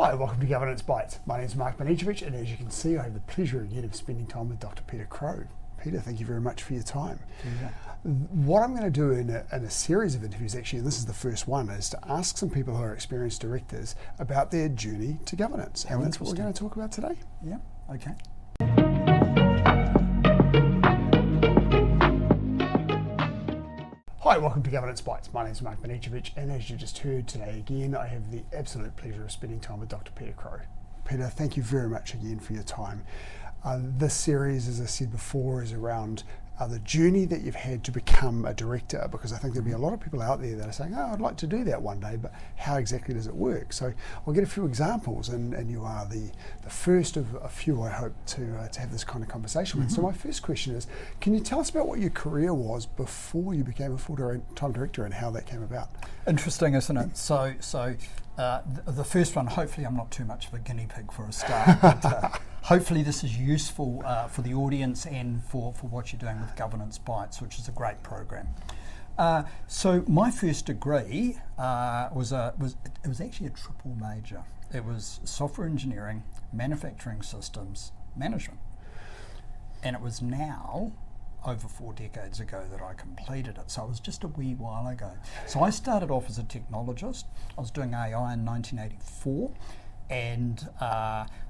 Hi, welcome to Governance Bites. My name is Mark Banicevich, and as you can see, I have the pleasure again of spending time with Dr. Peter Crowe. Peter, thank you very much for your time. Yeah. What I'm going to do in a series of interviews, actually, and this is the first one, is to ask some people who are experienced directors about their journey to governance. And that's what we're going to talk about today. Yeah, okay. Hi, welcome to Governance Bites. My name is Mark Banicevich, and as you just heard today again, I have the absolute pleasure of spending time with Dr. Peter Crowe. Peter, thank you very much again for your time. This series, as I said before, is around the journey that you've had to become a director, because I think there'll be a lot of people out there that are saying, oh, I'd like to do that one day, but how exactly does it work? So I'll get a few examples, and you are the first of a few I hope to have this kind of conversation with. So my first question is, can you tell us about what your career was before you became a full-time director and how that came about? Interesting, isn't it? So the first one, hopefully I'm not too much of a guinea pig for a start, but hopefully this is useful for the audience and for what you're doing with Governance Bites, which is a great program. So my first degree was actually a triple major. It was software engineering, manufacturing systems, management. And it was now over 4 decades ago that I completed it. So it was just a wee while ago. So I started off as a technologist. I was doing AI in 1984 and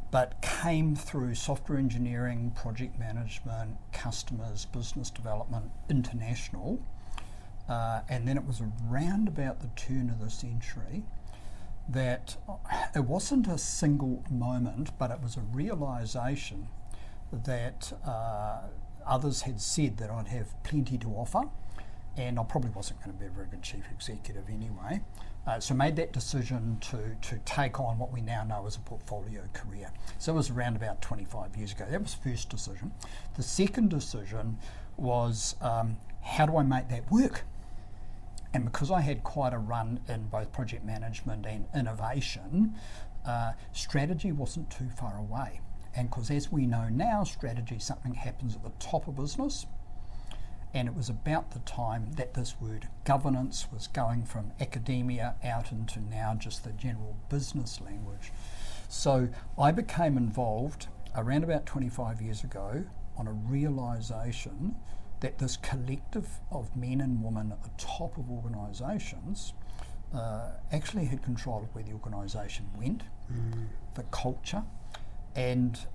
but came through software engineering, project management, customers, business development, international. And then it was around about the turn of the century that it wasn't a single moment, but it was a realization that others had said that I'd have plenty to offer, and I probably wasn't going to be a very good chief executive anyway. So made that decision to take on what we now know as a portfolio career. So it was around about 25 years ago. That was the first decision. The second decision was, how do I make that work? And because I had quite a run in both project management and innovation, strategy wasn't too far away. And because as we know now, strategy, something happens at the top of business. And it was about the time that this word governance was going from academia out into now just the general business language. So I became involved around about 25 years ago on a realization that this collective of men and women at the top of organisations actually had control of where the organisation went, the culture, and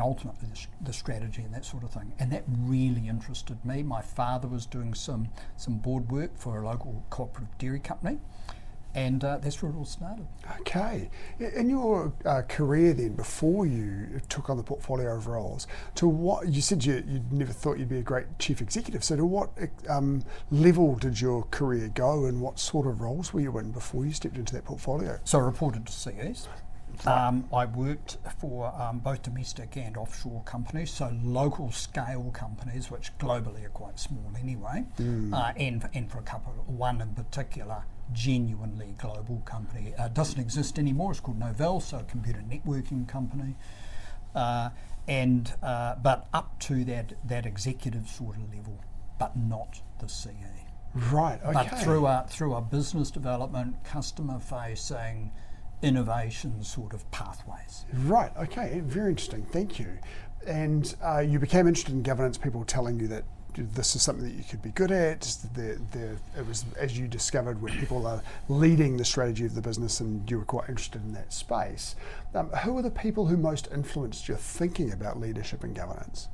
ultimately the strategy and that sort of thing. And that really interested me. My father was doing some board work for a local cooperative dairy company, and that's where it all started. Okay. In your career then, before you took on the portfolio of roles, to what you said you never thought you'd be a great chief executive, so to what level did your career go, and what sort of roles were you in before you stepped into that portfolio? So I reported to CEs. I worked for both domestic and offshore companies, so local scale companies, which globally are quite small anyway, and for a couple, one in particular, genuinely global company. Doesn't exist anymore, it's called Novell, so a computer networking company, but up to that executive sort of level, but not the CE. Right, okay. But through a business development, customer facing, innovation sort of pathways. Right, okay, very interesting, thank you. And you became interested in governance, people telling you that this is something that you could be good at. It was, as you discovered, when people are leading the strategy of the business and you were quite interested in that space. Who are the people who most influenced your thinking about leadership and governance?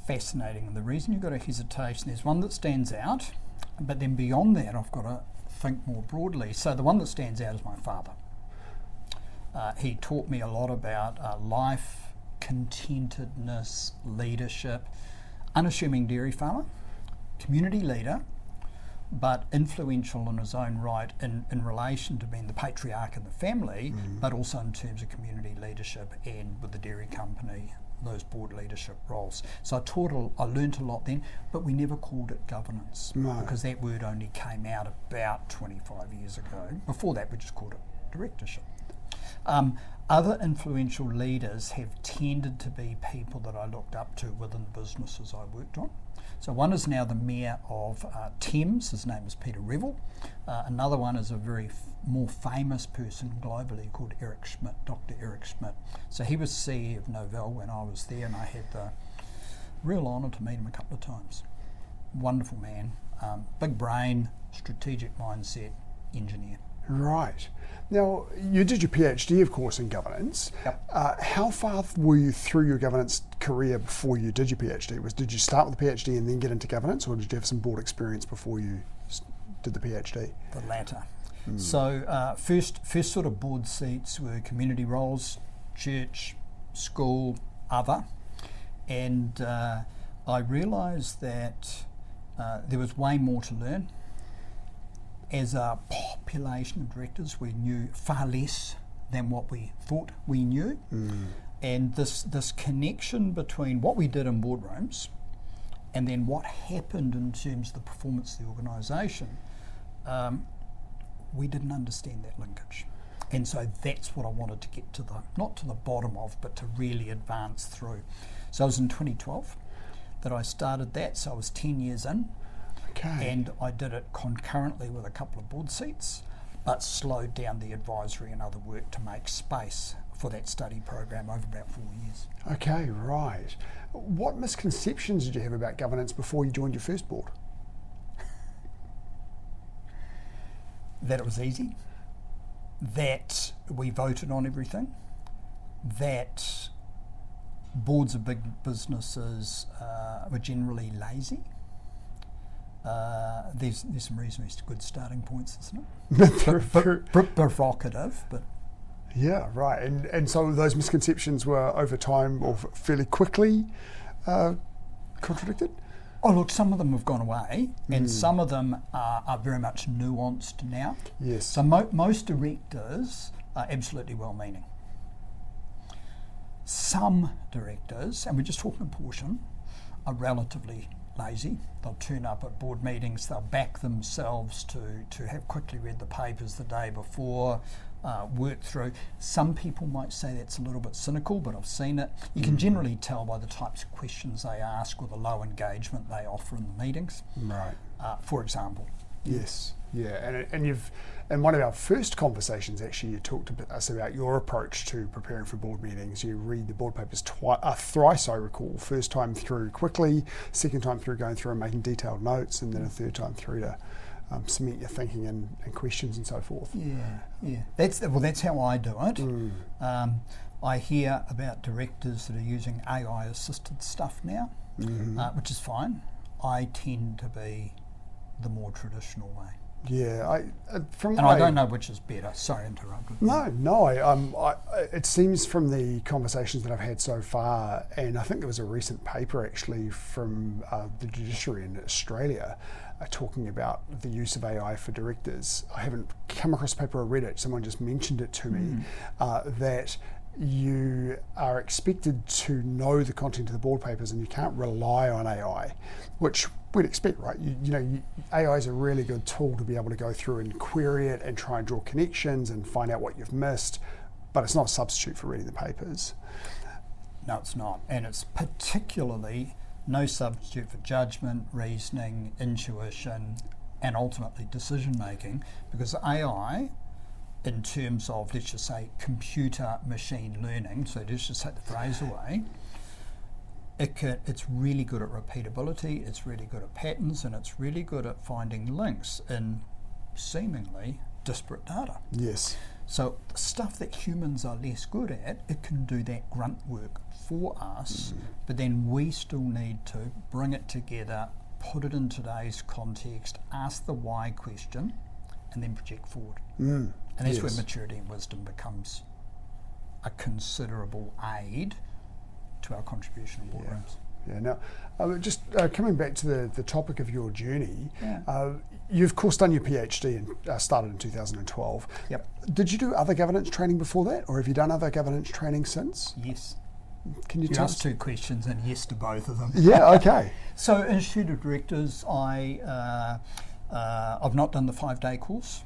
Fascinating, and the reason you've got a hesitation, there's one that stands out, but then beyond that I've got to think more broadly. So the one that stands out is my father. He taught me a lot about life, contentedness, leadership, unassuming dairy farmer, community leader, but influential in his own right in relation to being the patriarch in the family, but also in terms of community leadership and with the dairy company, those board leadership roles. So I learnt a lot then, but we never called it governance, because that word only came out about 25 years ago. Before that we just called it directorship. Other influential leaders have tended to be people that I looked up to within the businesses I worked on. So one is now the Mayor of Thames, his name is Peter Revel. Another one is a very more famous person globally called Eric Schmidt, Dr. Eric Schmidt. So he was CEO of Novell when I was there, and I had the real honour to meet him a couple of times. Wonderful man, big brain, strategic mindset, engineer. Right. Now, you did your PhD, of course, in governance. Yep. How far were you through your governance career before you did your PhD? Did you start with the PhD and then get into governance, or did you have some board experience before you did the PhD? The latter. So first sort of board seats were community roles, church, school, other, and I realised that there was way more to learn. As a population of directors, we knew far less than what we thought we knew. And this connection between what we did in boardrooms and then what happened in terms of the performance of the organisation, we didn't understand that linkage. And so that's what I wanted to get to not to the bottom of, but to really advance through. So it was in 2012 that I started that, so I was 10 years in. Okay. And I did it concurrently with a couple of board seats, but slowed down the advisory and other work to make space for that study program over about 4 years. Okay, right. What misconceptions did you have about governance before you joined your first board? That it was easy, that we voted on everything, that boards of big businesses were generally lazy. There's some reasonably good starting points, isn't it? Provocative, but yeah, right. And so those misconceptions were over time or fairly quickly contradicted? Oh, look, some of them have gone away, and some of them are very much nuanced now. Yes. So most directors are absolutely well-meaning. Some directors, and we're just talking a portion, are relatively lazy. They'll turn up at board meetings, they'll back themselves to have quickly read the papers the day before, work through. Some people might say that's a little bit cynical, but I've seen it. You can generally tell by the types of questions they ask or the low engagement they offer in the meetings. Right. For example. Yes. Yeah, and you've in one of our first conversations, actually, you talked to us about your approach to preparing for board meetings. You read the board papers thrice, I recall. First time through quickly, second time through going through and making detailed notes, and then a third time through to cement your thinking and questions and so forth. Yeah. That's how I do it. I hear about directors that are using AI-assisted stuff now, which is fine. I tend to be the more traditional way. Yeah, I don't know which is better. Sorry, interrupted. No. It seems from the conversations that I've had so far, and I think there was a recent paper actually from the judiciary in Australia talking about the use of AI for directors. I haven't come across the paper or read it. Someone just mentioned it to me that you are expected to know the content of the board papers, and you can't rely on AI, which we'd expect, right? AI is a really good tool to be able to go through and query it and try and draw connections and find out what you've missed, but it's not a substitute for reading the papers. No, it's not, and it's particularly no substitute for judgment, reasoning, intuition, and ultimately decision making, because AI, in terms of, let's just say, computer machine learning, so let's just take the phrase away, it's really good at repeatability, it's really good at patterns, and it's really good at finding links in seemingly disparate data. Yes. So the stuff that humans are less good at, it can do that grunt work for us, but then we still need to bring it together, put it in today's context, ask the why question, and then project forward. And that's where maturity and wisdom becomes a considerable aid to our contribution in boardrooms. Yeah. Now, just coming back to the topic of your journey, you've of course done your PhD and started in 2012. Yep. Did you do other governance training before that, or have you done other governance training since? Yes. Can you tell us? 2 questions and yes to both of them. Yeah, okay. So, Institute of Directors, I've not done the 5-day course.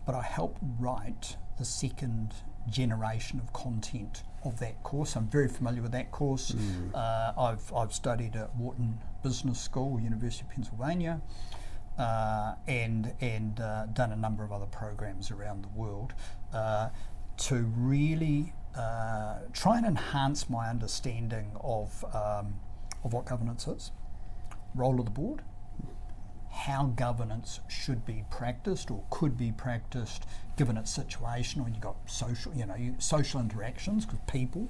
but I help write the second generation of content of that course. I'm very familiar with that course. I've studied at Wharton Business School, University of Pennsylvania, and done a number of other programs around the world to really try and enhance my understanding of what governance is, role of the board, how governance should be practiced or could be practiced given its situation when you've got social interactions with people.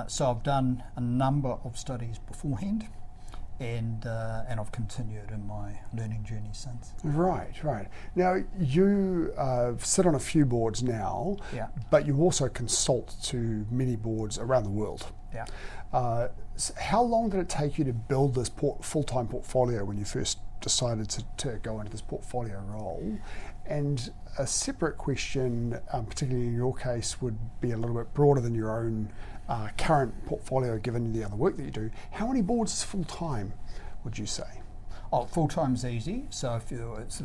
So I've done a number of studies beforehand, and I've continued in my learning journey since. Right. Now, you sit on a few boards now, but you also consult to many boards around the world. So how long did it take you to build this full-time portfolio when you first decided to go into this portfolio role? And a separate question, particularly in your case, would be a little bit broader than your own current portfolio, given the other work that you do. How many boards is full-time, would you say? Oh, full-time's easy. So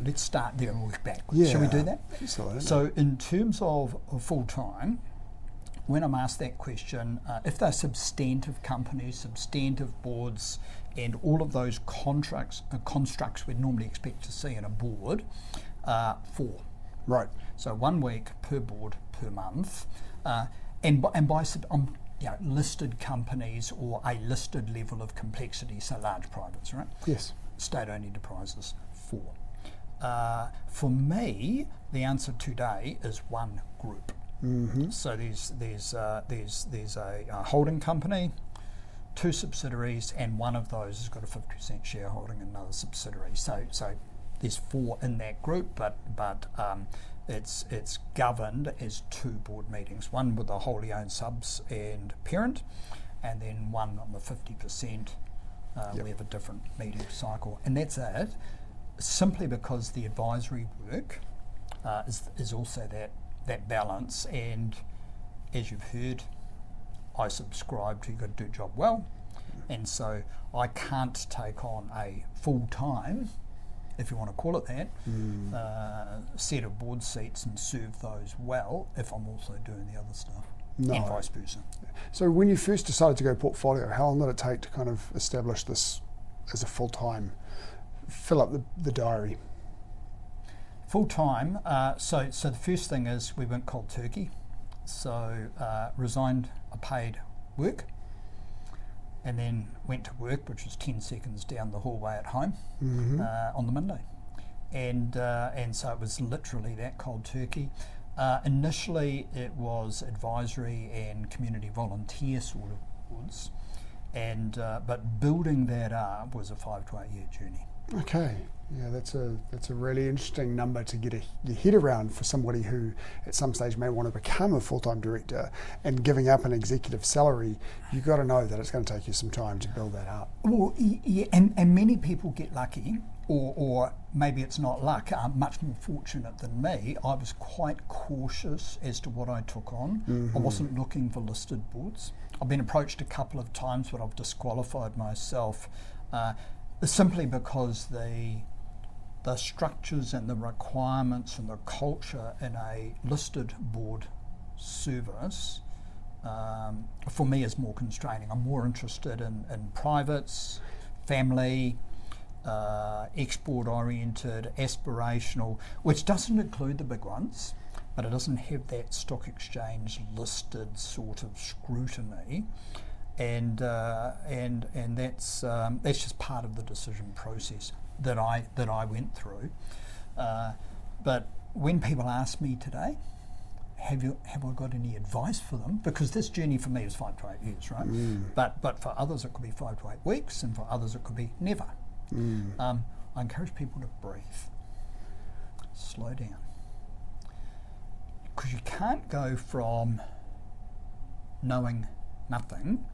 let's start there and work backwards. Shall we do that? Absolutely. So in terms of full-time, when I'm asked that question, if they're substantive companies, substantive boards, and all of those constructs we'd normally expect to see in a board, 4. Right. So 1 week per board per month, and by listed companies or a listed level of complexity, so large privates, right? Yes. State-owned enterprises, 4. For me, the answer today is 1 group. So there's a holding company, 2 subsidiaries, and one of those has got a 50% shareholding in another subsidiary. So there's 4 in that group, but it's governed as 2 board meetings, one with the wholly owned subs and parent, and then one on the 50%. We have a different meeting cycle, and that's it. Simply because the advisory work is also that balance, and as you've heard, I subscribe to you've got to do a job well, and so I can't take on a full-time, if you want to call it that, set of board seats and serve those well if I'm also doing the other stuff, and vice versa. So when you first decided to go portfolio, how long did it take to kind of establish this as a full-time, fill up the diary? Full-time, so the first thing is we went cold turkey. So resigned a paid work, and then went to work, which was 10 seconds down the hallway at home on the Monday. And so it was literally that cold turkey. Initially it was advisory and community volunteer sort of boards, but building that up was a 5 to 8 year journey. Okay. Yeah, that's a really interesting number to get your head around for somebody who at some stage may want to become a full-time director, and giving up an executive salary, you've got to know that it's going to take you some time to build that up. Well, yeah, and many people get lucky, or maybe it's not luck, I'm much more fortunate than me. I was quite cautious as to what I took on. I wasn't looking for listed boards. I've been approached a couple of times, but I've disqualified myself simply because the structures and the requirements and the culture in a listed board service for me is more constraining. I'm more interested in privates, family, export oriented, aspirational, which doesn't include the big ones, but it doesn't have that stock exchange listed sort of scrutiny. And that's just part of the decision process that I went through. But when people ask me today, have I got any advice for them? Because this journey for me is 5 to 8 years, right? But for others it could be 5 to 8 weeks, and for others it could be never. I encourage people to breathe, slow down, because you can't go from knowing nothing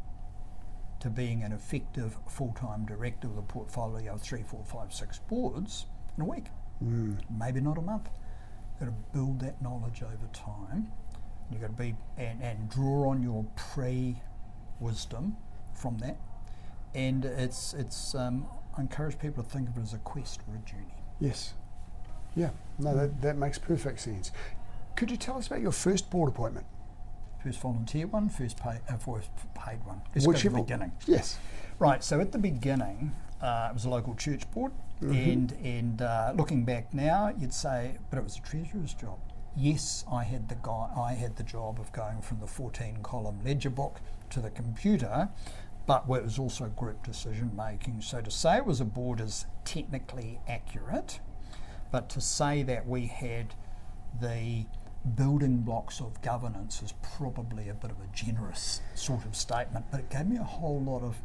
to being an effective full-time director with a portfolio of 3, 4, 5, 6 boards in a week. Maybe not a month. You've got to build that knowledge over time. You've got to be and draw on your pre-wisdom from that. And it's I encourage people to think of it as a quest or a journey. Yes. Yeah, no, that makes perfect sense. Could you tell us about your first board appointment? First volunteer one, first paid one. Let's go to the beginning. Yes. Right, so at the beginning, it was a local church board, and looking back now, you'd say, but it was a treasurer's job. Yes, I had the job of going from the 14-column ledger book to the computer, but it was also group decision making. So to say it was a board is technically accurate, but to say that we had the building blocks of governance is probably a bit of a generous sort of statement, but it gave me a whole lot of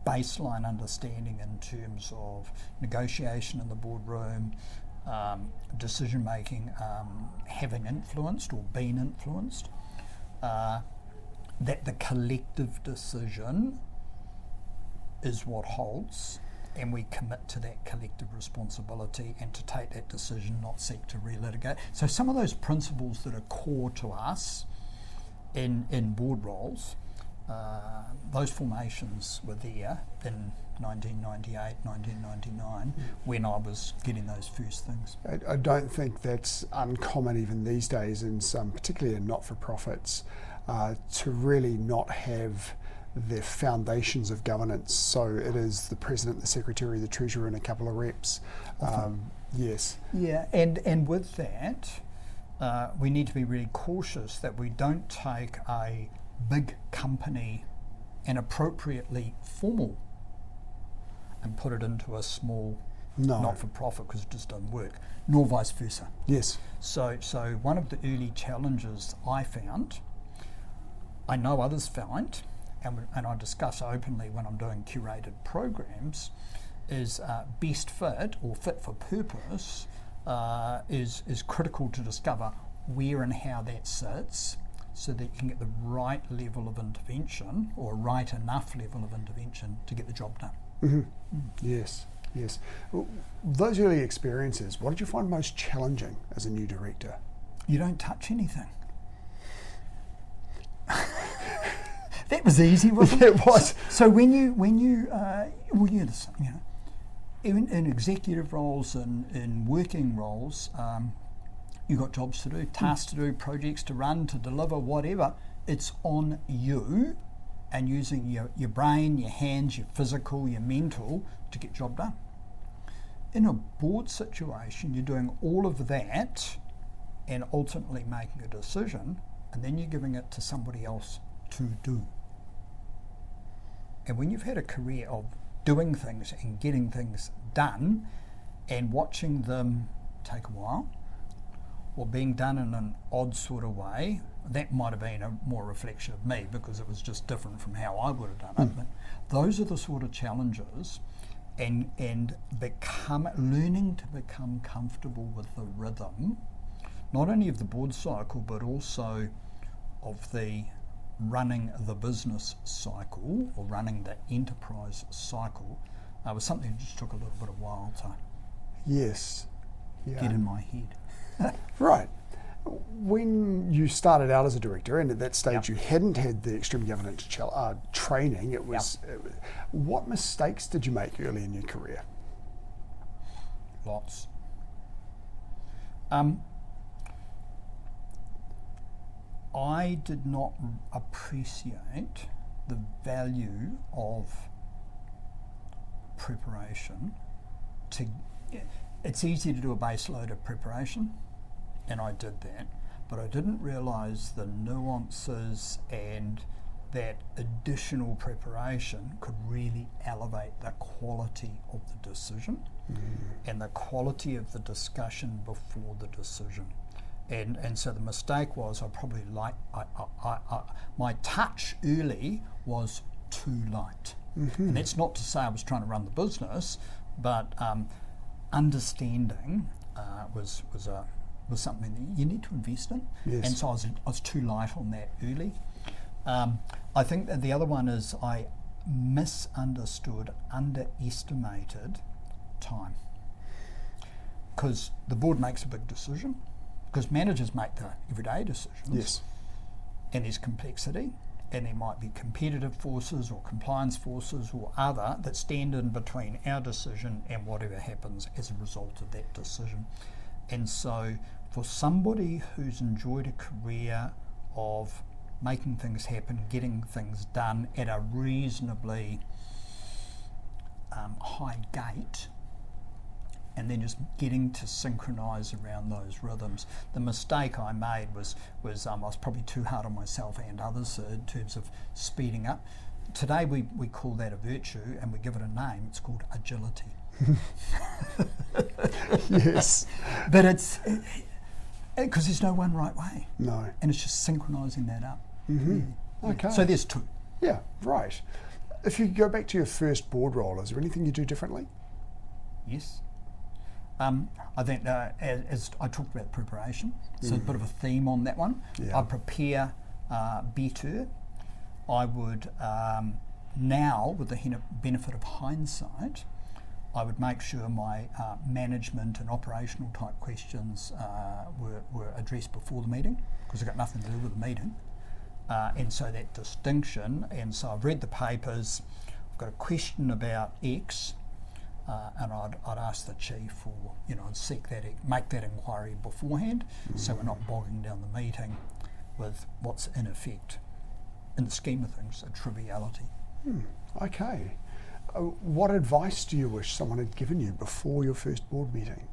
baseline understanding in terms of negotiation in the boardroom, decision making, having influenced or been influenced, that the collective decision is what holds, and we commit to that collective responsibility and to take that decision, not seek to relitigate. So some of those principles that are core to us in board roles, those formations were there in 1998, 1999, when I was getting those first things. I don't think that's uncommon even these days in some, particularly in not-for-profits, to really not have the foundations of governance. So it is the president, the secretary, the treasurer, and a couple of reps. Yes. Yeah, and with that, we need to be really cautious that we don't take a big company and appropriately formal and put it into a small not-for-profit, because it just doesn't work, nor vice versa. Yes. So one of the early challenges I found, I know others find, and I discuss openly when I'm doing curated programs, is best fit or fit for purpose is critical to discover where and how that sits, so that you can get the right level of intervention or right enough level of intervention to get the job done. Yes. Those early experiences, what did you find most challenging as a new director? You don't touch anything. That was easy, wasn't it? It was. So when you in executive roles and in working roles, you've got jobs to do, tasks to do, projects to run, to deliver, whatever. It's on you, and using your brain, your hands, your physical, your mental to get job done. In a board situation, you're doing all of that and ultimately making a decision, and then you're giving it to somebody else to do. And when you've had a career of doing things and getting things done and watching them take a while, or being done in an odd sort of way, that might have been a more reflection of me because it was just different from how I would have done it. But those are the sort of challenges, and learning to become comfortable with the rhythm, not only of the board cycle, but also of the running the business cycle or running the enterprise cycle, was something that just took a little bit of while to get in my head. Right. When you started out as a director, and at that stage you hadn't had the extreme governance training, it was what mistakes did you make early in your career? Lots. I did not appreciate the value of preparation. It's easy to do a base load of preparation, and I did that, but I didn't realise the nuances and that additional preparation could really elevate the quality of the decision and the quality of the discussion before the decision. And so the mistake was my touch early was too light. And that's not to say I was trying to run the business, but understanding was something that you need to invest in. Yes. And so I was too light on that early. I think that the other one is I underestimated time. Because the board makes a big decision, because managers make the everyday decisions. Yes. And there's complexity, and there might be competitive forces or compliance forces or other that stand in between our decision and whatever happens as a result of that decision. And so for somebody who's enjoyed a career of making things happen, getting things done at a reasonably high gate, and then just getting to synchronise around those rhythms. The mistake I made was I was probably too hard on myself and others in terms of speeding up. Today we call that a virtue and we give it a name. It's called agility. Yes. But it's because there's no one right way. No. And it's just synchronising that up. Mm-hmm. Yeah. Okay. So there's two. Yeah, right. If you go back to your first board role, is there anything you do differently? Yes. I think as I talked about preparation, so a bit of a theme on that one. Yeah. I prepare better. I would now, with the benefit of hindsight, I would make sure my management and operational type questions were addressed before the meeting, because they've got nothing to do with the meeting. And so that distinction, and so I've read the papers, I've got a question about X, and I'd ask the chief, or I'd seek that, make that inquiry beforehand, so we're not bogging down the meeting with what's in effect, in the scheme of things, a triviality. Okay. What advice do you wish someone had given you before your first board meeting?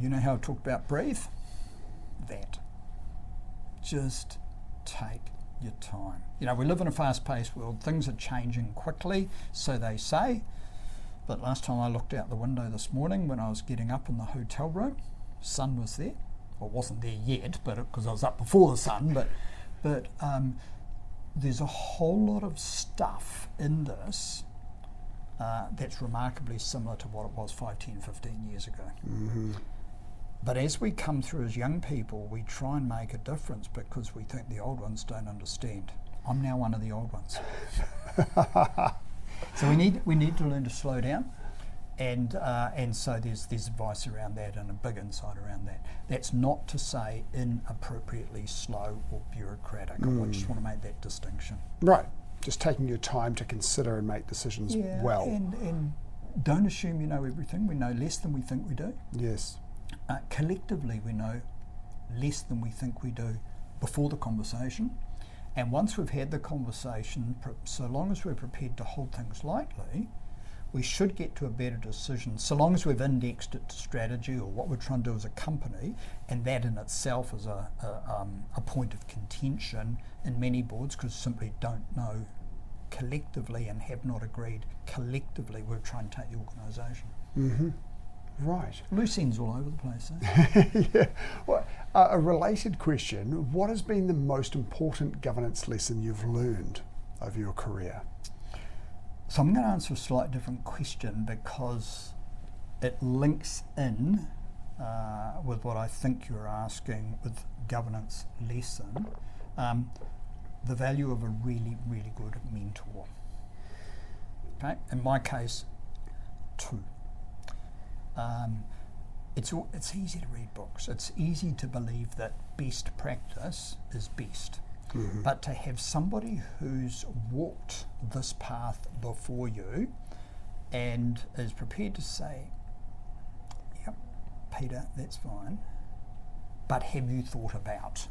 You know how I talked about breathe? That. Just take your time. We live in a fast-paced world. Things are changing quickly, so they say. But last time I looked out the window this morning when I was getting up in the hotel room, sun was there. Well, it wasn't there yet, but because I was up before the sun. But there's a whole lot of stuff in this that's remarkably similar to what it was 5, 10, 15 years ago. Mm-hmm. But as we come through as young people, we try and make a difference because we think the old ones don't understand. I'm now one of the old ones. So we need to learn to slow down, and so there's advice around that and a big insight around that. That's not to say inappropriately slow or bureaucratic. I just want to make that distinction. Right. Just taking your time to consider and make decisions well. And don't assume you know everything. We know less than we think we do. Yes. Collectively, we know less than we think we do before the conversation. And once we've had the conversation, so long as we're prepared to hold things lightly, we should get to a better decision, so long as we've indexed it to strategy or what we're trying to do as a company, and that in itself is a point of contention in many boards, because simply don't know collectively and have not agreed collectively we're trying to take the organisation. Mm-hmm. Right. Loose ends all over the place. Eh? Yeah. Well, a related question, what has been the most important governance lesson you've learned over your career? So I'm going to answer a slightly different question because it links in with what I think you're asking with governance lesson, the value of a really, really good mentor. Okay, in my case, 2. It's easy to read books. It's easy to believe that best practice is best. Mm-hmm. But to have somebody who's walked this path before you and is prepared to say, yep, Peter, that's fine, but have you thought about?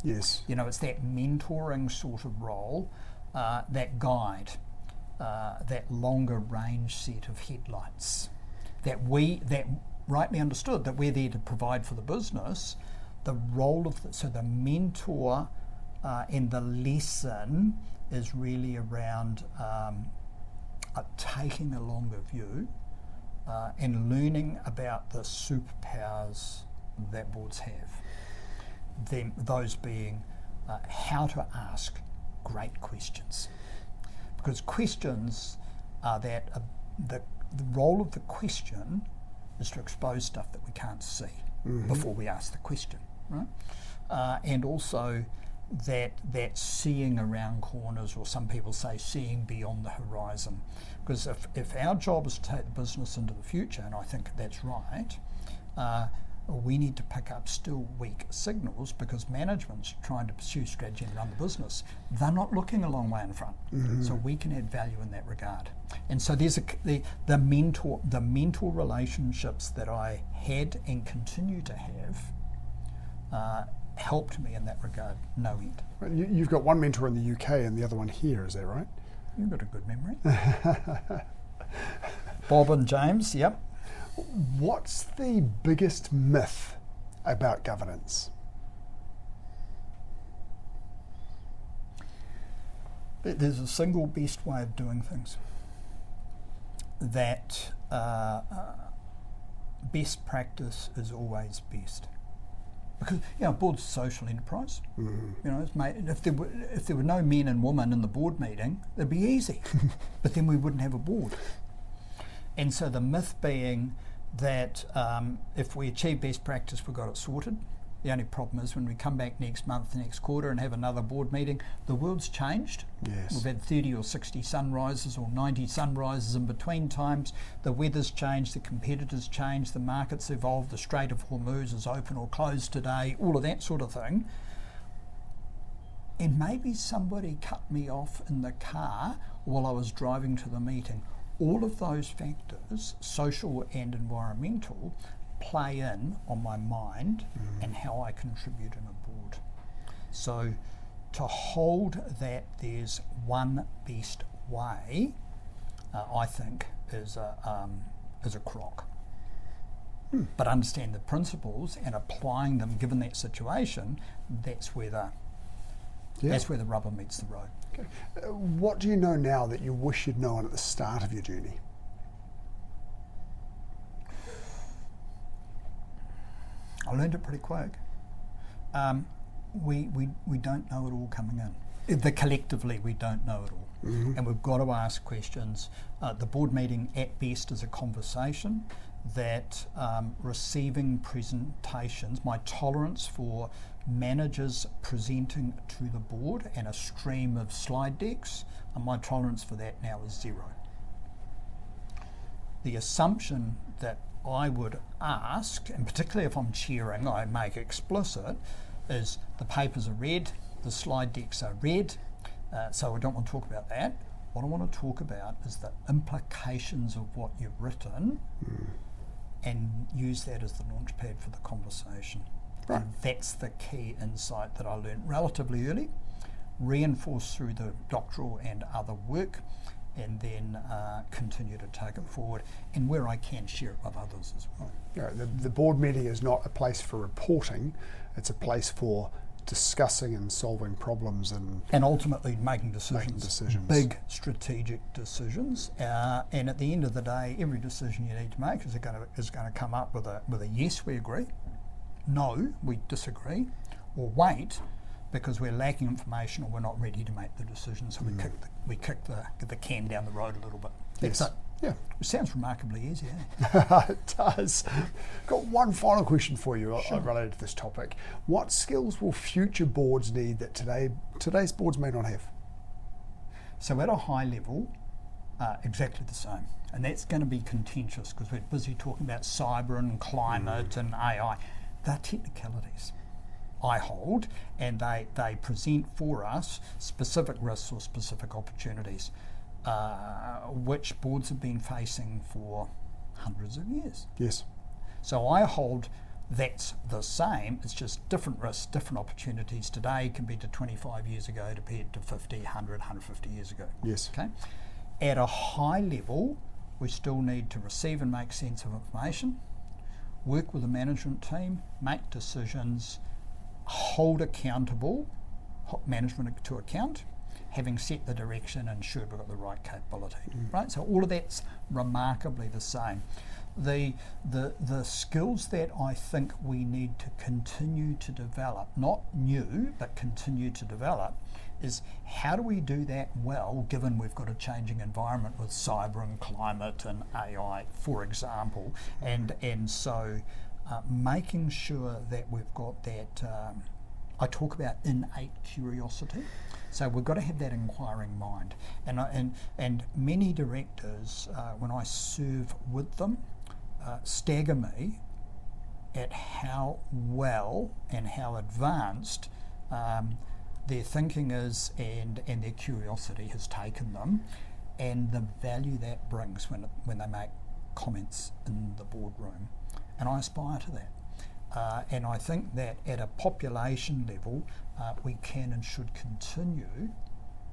Yes. It's that mentoring sort of role, that guide, that longer range set of headlights, that rightly understood, that we're there to provide for the business. The role of the mentor and the lesson is really around taking a longer view and learning about the superpowers that boards have. Those being how to ask great questions. Because questions are the role of the question is to expose stuff that we can't see before we ask the question, right? And also that seeing around corners, or some people say seeing beyond the horizon. Because if our job is to take the business into the future, and I think that's right, we need to pick up still weak signals because management's trying to pursue strategy and run the business. They're not looking a long way in front. So we can add value in that regard. And so there's the mentor relationships that I had and continue to have helped me in that regard, no end. Well, you've got one mentor in the UK and the other one here, is that right? You've got a good memory. Bob and James, yep. What's the biggest myth about governance? There's a single best way of doing things. That best practice is always best. Because a board's a social enterprise. It's made, if there were no men and women in the board meeting, it'd be easy. But then we wouldn't have a board. And so the myth being that if we achieve best practice, we've got it sorted. The only problem is when we come back next month, next quarter, and have another board meeting, the world's changed. Yes. We've had 30 or 60 sunrises or 90 sunrises in between times. The weather's changed, the competitors changed, the market's evolved, the Strait of Hormuz is open or closed today, all of that sort of thing. And maybe somebody cut me off in the car while I was driving to the meeting. All of those factors, social and environmental, play in on my mind and how I contribute in a board. So to hold that there's one best way, I think is a crock. But understand the principles and applying them given that situation, that's where the rubber meets the road. Okay. What do you know now that you wish you'd known at the start of your journey? I learned it pretty quick. We don't know it all coming in. Collectively, we don't know it all. And we've got to ask questions. The board meeting at best is a conversation that receiving presentations, my tolerance for managers presenting to the board and a stream of slide decks, and my tolerance for that now is zero. The assumption that I would ask, and particularly if I'm chairing, I make explicit, is the papers are read, the slide decks are read, so I don't want to talk about that. What I want to talk about is the implications of what you've written and use that as the launch pad for the conversation. Right. And that's the key insight that I learned relatively early, reinforced through the doctoral and other work, and then continue to take it forward, and where I can share it with others as well. The board meeting is not a place for reporting, it's a place for discussing and solving problems and ultimately making decisions. Big strategic decisions, and at the end of the day, every decision you need to make is going to come up with a yes, we agree, no, we disagree, or wait, because we're lacking information or we're not ready to make the decision, so we kick the can down the road a little bit. That's it. Yeah. It sounds remarkably easy, It does. Got one final question for you related to this topic. What skills will future boards need that today's boards may not have? So at a high level, exactly the same. And that's going to be contentious because we're busy talking about cyber and climate and AI. They're technicalities. I hold, and they present for us specific risks or specific opportunities, which boards have been facing for hundreds of years. Yes. So I hold that's the same, it's just different risks, different opportunities today compared to 25 years ago compared to 50, 100, 150 years ago. Yes. Okay. At a high level, we still need to receive and make sense of information, work with the management team, make decisions, hold accountable management to account, having set the direction, ensure we've got the right capability. Right? So all of that's remarkably the same. The skills that I think we need to continue to develop, not new, but continue to develop, is how do we do that well, given we've got a changing environment with cyber and climate and AI, for example, and so making sure that we've got that, I talk about innate curiosity, so we've got to have that inquiring mind. And many directors, when I serve with them, stagger me at how well and how advanced their thinking is, and their curiosity has taken them, and the value that brings when they make comments in the boardroom. And I aspire to that. And I think that at a population level, we can and should continue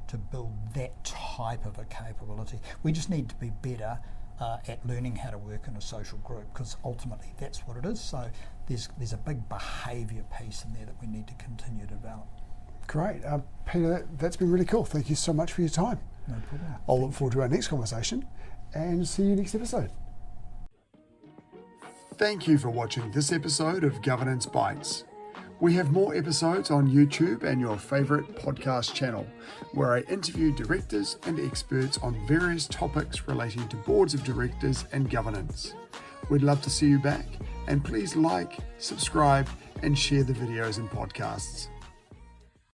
to build that type of a capability. We just need to be better at learning how to work in a social group, because ultimately that's what it is. So there's a big behaviour piece in there that we need to continue to develop. Great. Peter, that's been really cool. Thank you so much for your time. No problem. I'll look forward to our next conversation and see you next episode. Thank you for watching this episode of Governance Bites. We have more episodes on YouTube and your favourite podcast channel, where I interview directors and experts on various topics relating to boards of directors and governance. We'd love to see you back, and please like, subscribe, and share the videos and podcasts.